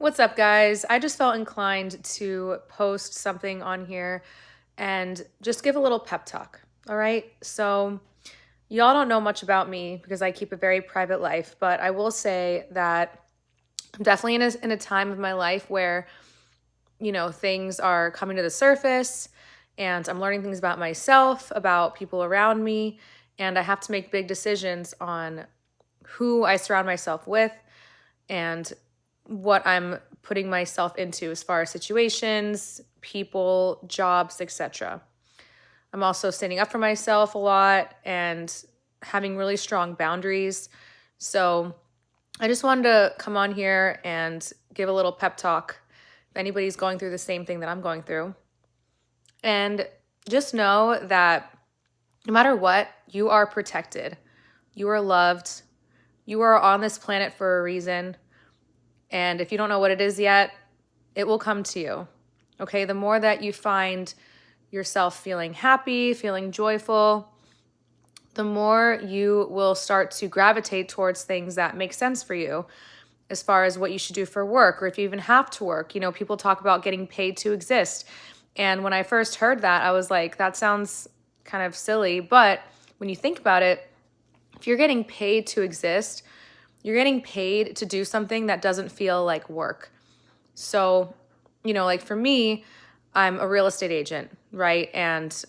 What's up, guys? I just felt inclined to post something on here and just give a little pep talk. All right. So, y'all don't know much about me because I keep a very private life, but I will say that I'm definitely in a time of my life where, things are coming to the surface and I'm learning things about myself, about people around me, and I have to make big decisions on who I surround myself with and what I'm putting myself into as far as situations, people, jobs, etc. I'm also standing up for myself a lot and having really strong boundaries. So I just wanted to come on here and give a little pep talk if anybody's going through the same thing that I'm going through. And just know that no matter what, you are protected. You are loved. You are on this planet for a reason. And if you don't know what it is yet, it will come to you. Okay. The more that you find yourself feeling happy, feeling joyful, the more you will start to gravitate towards things that make sense for you as far as what you should do for work, or if you even have to work. People talk about getting paid to exist. And when I first heard that, I was like, that sounds kind of silly. But when you think about it, if you're getting paid to exist, you're getting paid to do something that doesn't feel like work. So, like for me, I'm a real estate agent, right? And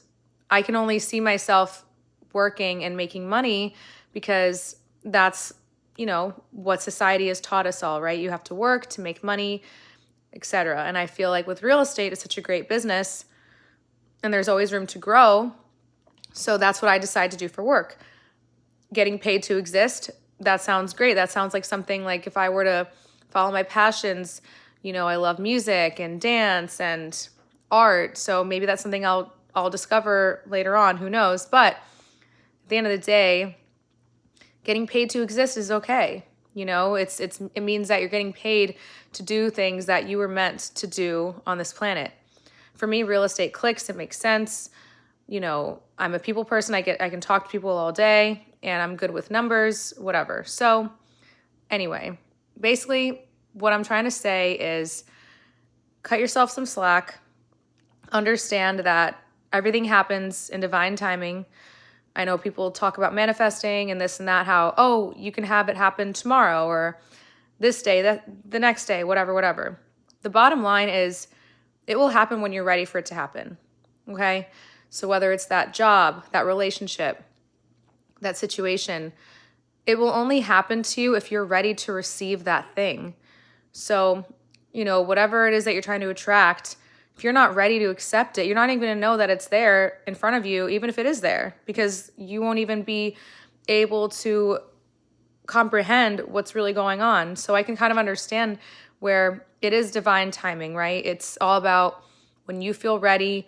I can only see myself working and making money because that's, what society has taught us all, right? You have to work to make money, etc. And I feel like with real estate, it's such a great business and there's always room to grow. So that's what I decide to do for work. Getting paid to exist, that sounds great. That sounds like something like if I were to follow my passions, I love music and dance and art. So maybe that's something I'll discover later on, who knows? But at the end of the day, getting paid to exist is okay. It means that you're getting paid to do things that you were meant to do on this planet. For me, real estate clicks, it makes sense. I'm a people person. I can talk to people all day and I'm good with numbers, whatever. So anyway, basically what I'm trying to say is cut yourself some slack. Understand that everything happens in divine timing. I know people talk about manifesting and this and that, how, oh, you can have it happen tomorrow or this day, the next day, whatever. The bottom line is it will happen when you're ready for it to happen. Okay? So whether it's that job, that relationship, that situation, it will only happen to you if you're ready to receive that thing. So, whatever it is that you're trying to attract, if you're not ready to accept it, you're not even going to know that it's there in front of you, even if it is there, because you won't even be able to comprehend what's really going on. So I can kind of understand where it is divine timing, right? It's all about when you feel ready,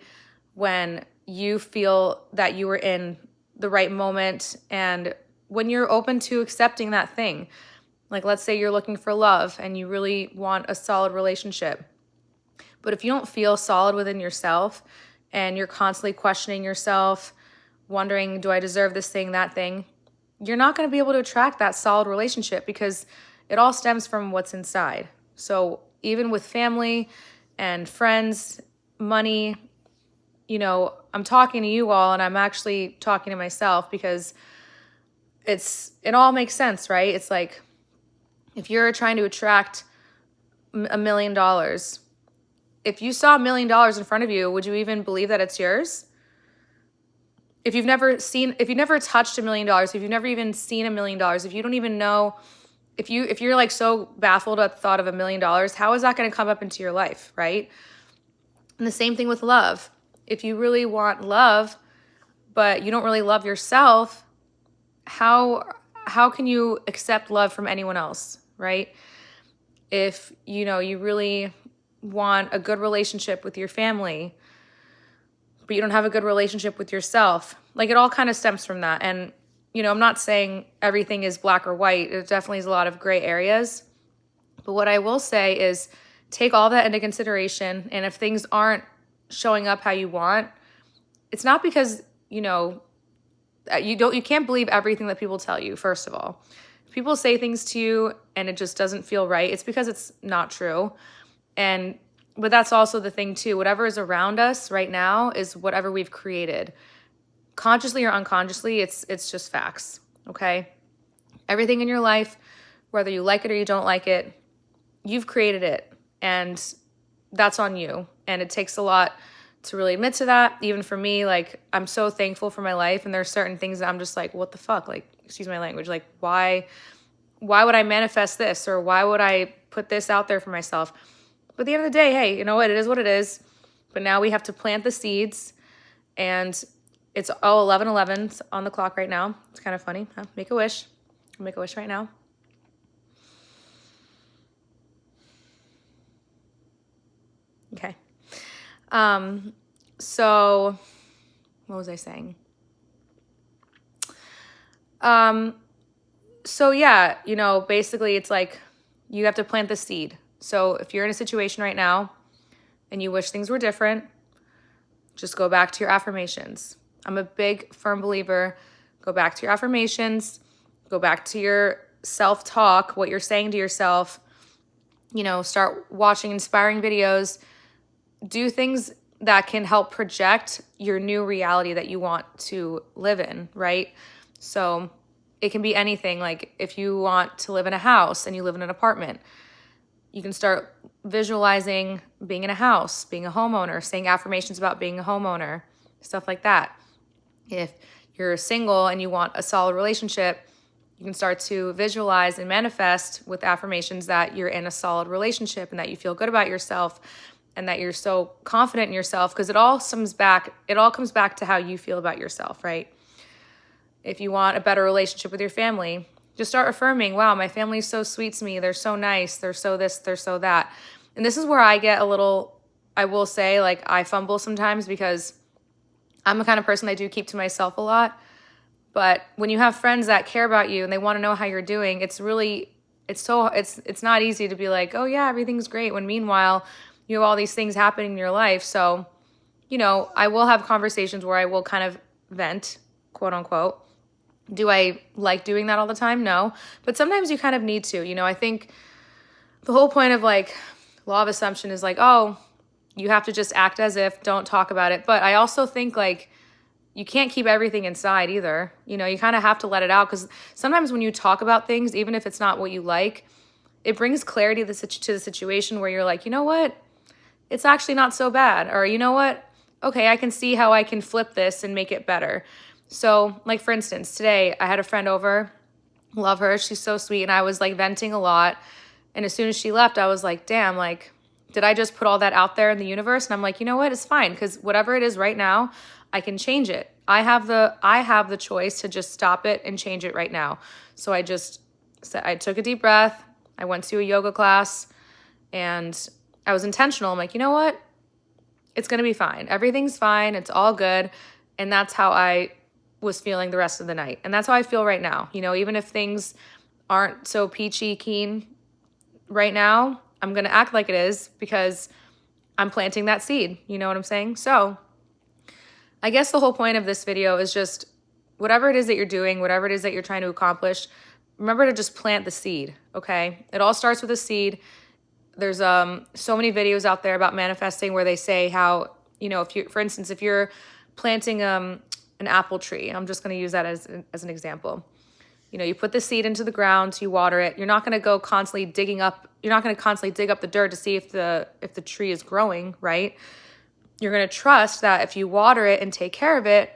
when you feel that you were in the right moment, and when you're open to accepting that thing. Like, let's say you're looking for love and you really want a solid relationship. But if you don't feel solid within yourself and you're constantly questioning yourself, wondering, do I deserve this thing, that thing, you're not going to be able to attract that solid relationship because it all stems from what's inside. So even with family and friends, money, I'm talking to you all and I'm actually talking to myself because it all makes sense, right? It's like if you're trying to attract $1 million, if you saw $1 million in front of you, would you even believe that it's yours? If you've never touched $1 million, if you've never even seen $1 million, if you don't even know, if you're like so baffled at the thought of $1 million, how is that going to come up into your life, right? And the same thing with love. If you really want love, but you don't really love yourself, how can you accept love from anyone else, right? If you really want a good relationship with your family, but you don't have a good relationship with yourself, like it all kind of stems from that. And I'm not saying everything is black or white. It definitely is a lot of gray areas. But what I will say is take all that into consideration. And if things aren't showing up how you want, it's not because you can't believe everything that people tell you. First of all, people say things to you and it just doesn't feel right, it's because it's not true. But that's also the thing too. Whatever is around us right now is whatever we've created. Consciously or unconsciously, it's just facts, okay? Everything in your life, whether you like it or you don't like it, you've created it, and that's on you. And it takes a lot to really admit to that. Even for me, like, I'm so thankful for my life, and there's certain things that I'm just like, what the fuck? Like, excuse my language, like, why would I manifest this, or why would I put this out there for myself? But at the end of the day, hey, you know what? It is what it is. But now we have to plant the seeds, and it's 11:11 on the clock right now. It's kind of funny, huh? Make a wish. Make a wish right now. Okay. So what was I saying? So yeah, you know, basically it's like you have to plant the seed. So if you're in a situation right now and you wish things were different, just go back to your affirmations. I'm a big, firm believer. Go back to your affirmations. Go back to your self-talk, what you're saying to yourself. You know, start watching inspiring videos. Do things that can help project your new reality that you want to live in, right? So it can be anything. Like if you want to live in a house and you live in an apartment, you can start visualizing being in a house, being a homeowner, saying affirmations about being a homeowner, stuff like that. If you're single and you want a solid relationship, you can start to visualize and manifest with affirmations that you're in a solid relationship and that you feel good about yourself and that you're so confident in yourself, because it all comes back to how you feel about yourself, right? If you want a better relationship with your family, just start affirming, wow, my family's so sweet to me. They're so nice. They're so this, they're so that. And this is where I get a little, I will say, like, I fumble sometimes because I'm the kind of person I do keep to myself a lot. But when you have friends that care about you and they want to know how you're doing, it's not easy to be like, oh yeah, everything's great, when meanwhile you have all these things happening in your life. So, you know, I will have conversations where I will kind of vent, quote unquote. Do I like doing that all the time? No. But sometimes you kind of need to. You know, I think the whole point of like law of assumption is like, oh, you have to just act as if, don't talk about it. But I also think like you can't keep everything inside either. You know, you kind of have to let it out, because sometimes when you talk about things, even if it's not what you like, it brings clarity to the situation where you're like, you know what? It's actually not so bad. Or you know what? Okay, I can see how I can flip this and make it better. So like for instance, today I had a friend over, love her. She's so sweet. And I was like venting a lot. And as soon as she left, I was like, damn, like, did I just put all that out there in the universe? And I'm like, you know what? It's fine. Because whatever it is right now, I can change it. I have the choice to just stop it and change it right now. So I took a deep breath. I went to a yoga class and I was intentional. I'm like, you know what? It's going to be fine. Everything's fine. It's all good. And that's how I was feeling the rest of the night. And that's how I feel right now. You know, even if things aren't so peachy keen right now, I'm going to act like it is because I'm planting that seed. You know what I'm saying? So I guess the whole point of this video is just whatever it is that you're doing, whatever it is that you're trying to accomplish, remember to just plant the seed, okay? It all starts with a seed. There's so many videos out there about manifesting where they say how, you know, for instance, if you're planting an apple tree, I'm just going to use that as an example. You know, you put the seed into the ground, you water it. You're not going to go constantly digging up. You're not going to constantly dig up the dirt to see if the tree is growing, right? You're going to trust that if you water it and take care of it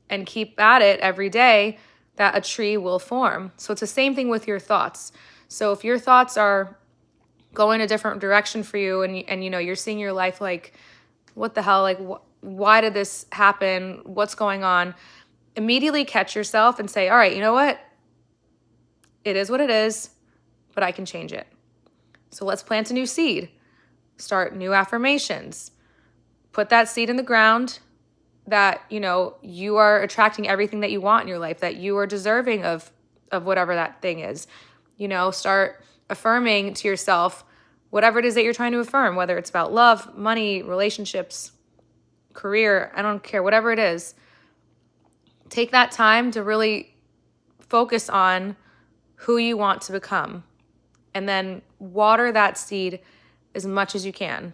and keep at it every day, that a tree will form. So it's the same thing with your thoughts. So if your thoughts are going a different direction for you and you know, you're seeing your life like, what the hell, like, why did this happen? What's going on? Immediately catch yourself and say, all right, you know what? It is what it is, but I can change it. So let's plant a new seed. Start new affirmations. Put that seed in the ground that, you know, you are attracting everything that you want in your life, that you are deserving of whatever that thing is. You know, start affirming to yourself whatever it is that you're trying to affirm, whether it's about love, money, relationships, career, I don't care, whatever it is. Take that time to really focus on who you want to become. and then water that seed as much as you can.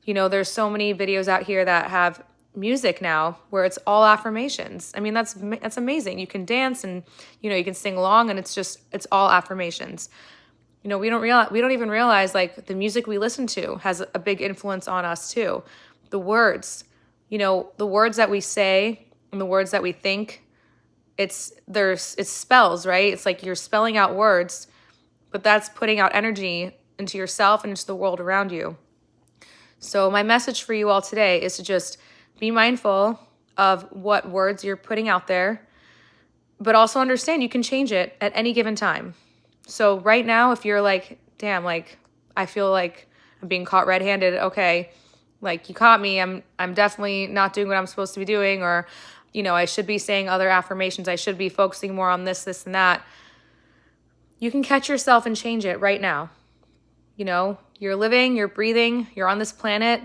You know, there's so many videos out here that have music now where it's all affirmations. I mean, that's amazing. You can dance and, you know, you can sing along, and it's all affirmations. You know, we don't even realize like the music we listen to has a big influence on us too. The words, you know, the words that we say and the words that we think, it's spells, right? It's like you're spelling out words, but that's putting out energy into yourself and into the world around you. So my message for you all today is to just be mindful of what words you're putting out there, but also understand you can change it at any given time. So right now, if you're like, damn, like, I feel like I'm being caught red-handed, okay, like you caught me, I'm definitely not doing what I'm supposed to be doing, or, you know, I should be saying other affirmations, I should be focusing more on this, and that. You can catch yourself and change it right now. You know, you're living, you're breathing, you're on this planet,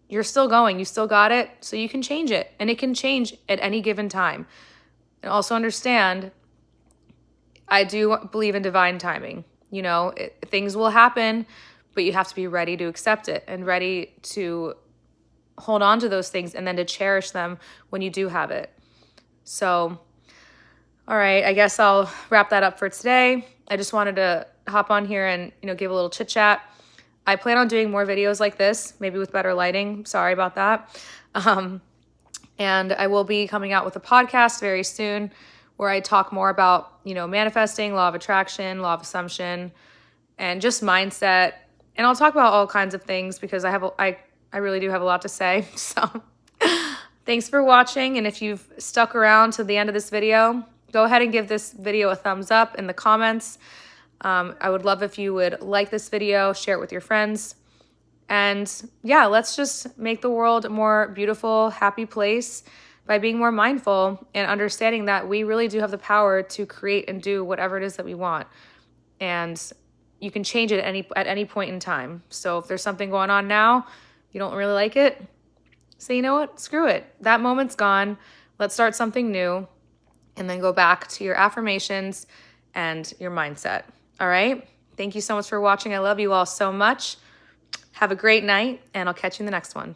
you're still going, you still got it, so you can change it, and it can change at any given time. And also understand, I do believe in divine timing. You know, things will happen, but you have to be ready to accept it and ready to hold on to those things and then to cherish them when you do have it. So, all right, I guess I'll wrap that up for today. I just wanted to hop on here and, you know, give a little chit chat. I plan on doing more videos like this, maybe with better lighting. Sorry about that. And I will be coming out with a podcast very soon where I talk more about, you know, manifesting, law of attraction, law of assumption, and just mindset. And I'll talk about all kinds of things because I really do have a lot to say. So thanks for watching. And if you've stuck around to the end of this video, go ahead and give this video a thumbs up in the comments. I would love if you would like this video, share it with your friends. And yeah, let's just make the world a more beautiful, happy place by being more mindful and understanding that we really do have the power to create and do whatever it is that we want. And you can change it at any point in time. So if there's something going on now, you don't really like it, say, you know what, screw it. That moment's gone. Let's start something new, and then go back to your affirmations and your mindset. All right? Thank you so much for watching. I love you all so much. Have a great night, and I'll catch you in the next one.